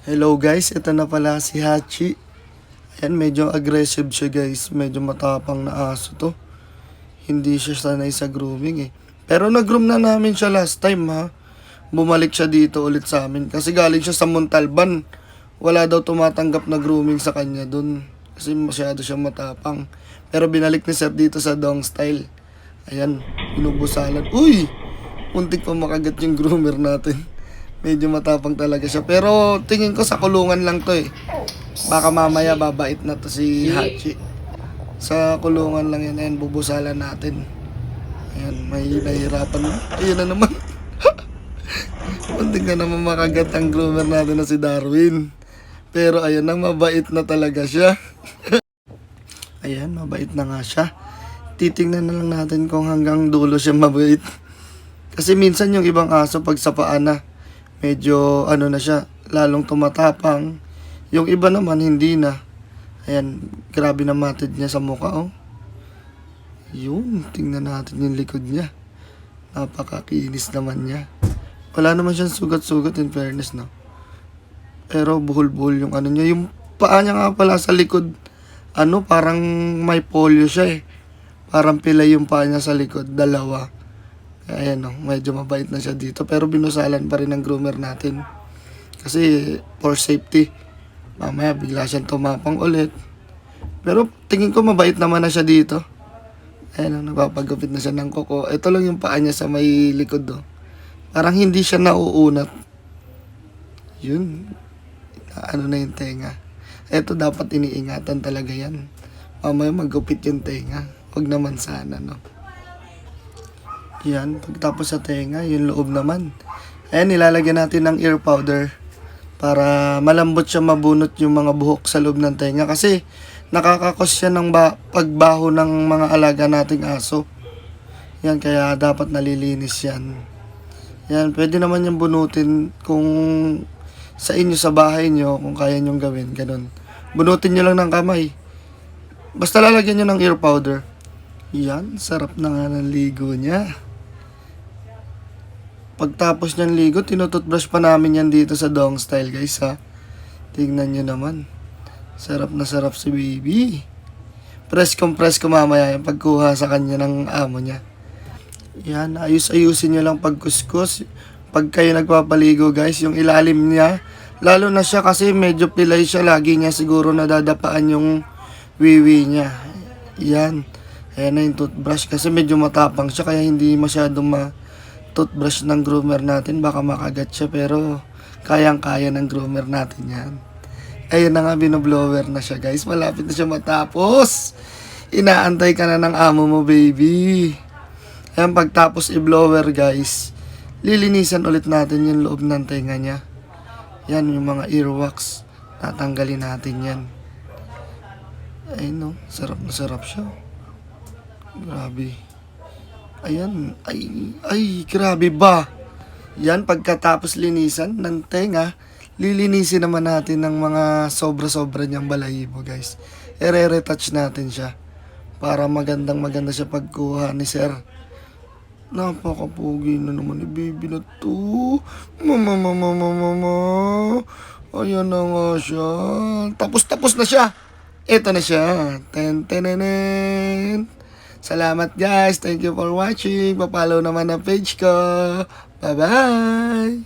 Hello guys, ito na pala si Hachi. Ayan, medyo aggressive siya guys. Medyo matapang na aso to. Hindi siya sanay sa grooming eh. Pero nag-groom na namin siya last time ha. Bumalik siya dito ulit sa amin. Kasi galing siya sa Montalban. Wala daw tumatanggap na grooming sa kanya dun. Kasi masyado siyang matapang. Pero binalik ni Sir dito sa Dong Style. Ayan, binubusalan. Uy! Muntik pa makagat yung groomer natin. Medyo matapang talaga siya. Pero tingin ko sa kulungan lang to eh. Baka mamaya babait na to si Hachi. Sa kulungan lang yan. Ayan, bubusalan natin. Ayan, may nahihirapan. Ayun na naman. Muntik na naman makagat ang groomer natin na si Darwin. Pero ayan na, mabait na talaga siya. Ayan, mabait na nga siya. Titingnan na lang natin kung hanggang dulo siya mabait. Kasi minsan yung ibang aso pag sa paa na, medyo ano na siya, lalong tumatapang. Yung iba naman hindi na. Ayan, grabe na matid niya sa mukha oh. Yun, tingnan natin yung likod niya. Napakakinis naman niya. Wala naman siyang sugat-sugat in fairness no. Pero buhol-buhol yung ano niya. Yung paa niya nga pala sa likod, ano, parang may polio siya eh. Parang pilay yung paa niya sa likod, dalawa. Ayan o, medyo mabait na siya dito. Pero binusalan pa rin ng groomer natin. Kasi for safety. Mamaya bigla siyang tumapang ulit. Pero tingin ko mabait naman na siya dito. Ayan o, nagpapagupit na siya ng kuko. Ito lang yung paa niya sa may likod o. Parang hindi siya nauunat. Yun. Ano na yung tenga. Ito dapat iniingatan talaga yan. Mamaya magupit yung tenga. Huwag naman sana no. Yan, pagtapos sa tenga, yung loob naman. Ayan, nilalagyan natin ng ear powder para malambot siya mabunot yung mga buhok sa loob ng tenga. Kasi nakakakos siya ng pagbaho ng mga alaga nating aso. Yan, kaya dapat nalilinis yan. Yan, pwede naman yung bunutin kung sa inyo sa bahay nyo, kung kaya nyong gawin, ganun. Bunutin nyo lang ng kamay. Basta lalagyan nyo ng ear powder. Yan, sarap na nga ng ligo niya. Pagtapos niyang ligo, tinututbrush pa namin yan dito sa Dong Style guys ha. Tingnan nyo naman. Sarap na sarap si baby. Press ko mamaya yung pagkuha sa kanya ng amo niya. Yan, ayusin nyo lang pagkuskus. Pag kayo nagpapaligo guys, yung ilalim niya. Lalo na siya kasi medyo pilay siya. Lagi niya siguro nadadapaan yung wiwi niya. Yan. Ayan na yung toothbrush kasi medyo matapang siya kaya hindi masyadong toothbrush ng groomer natin. Baka makagat siya pero kayang-kaya ng groomer natin yan. Ayun na nga, binoblower na siya guys. Malapit na siya matapos. Inaantay ka na ng amo mo baby. Ayan, pagtapos i-blower guys, lilinisan ulit natin yung loob ng tenga niya. Yan, yung mga earwax. Tatanggalin natin yan. Ayun no, sarap na sarap siya. Grabe. Ayan. Ay, grabe ba? Yan, pagkatapos linisan ng tenga, lilinisin naman natin ng mga sobra-sobra niyang balahibo, guys. I-retouch natin siya. Para maganda siya pagkuha ni Sir. Napakapugi na naman ni baby na to. Mama. Ayan na nga siya. Tapos na siya. Ito na siya. Ten. Salamat guys. Thank you for watching. Pa-follow naman ang page ko. Bye-bye.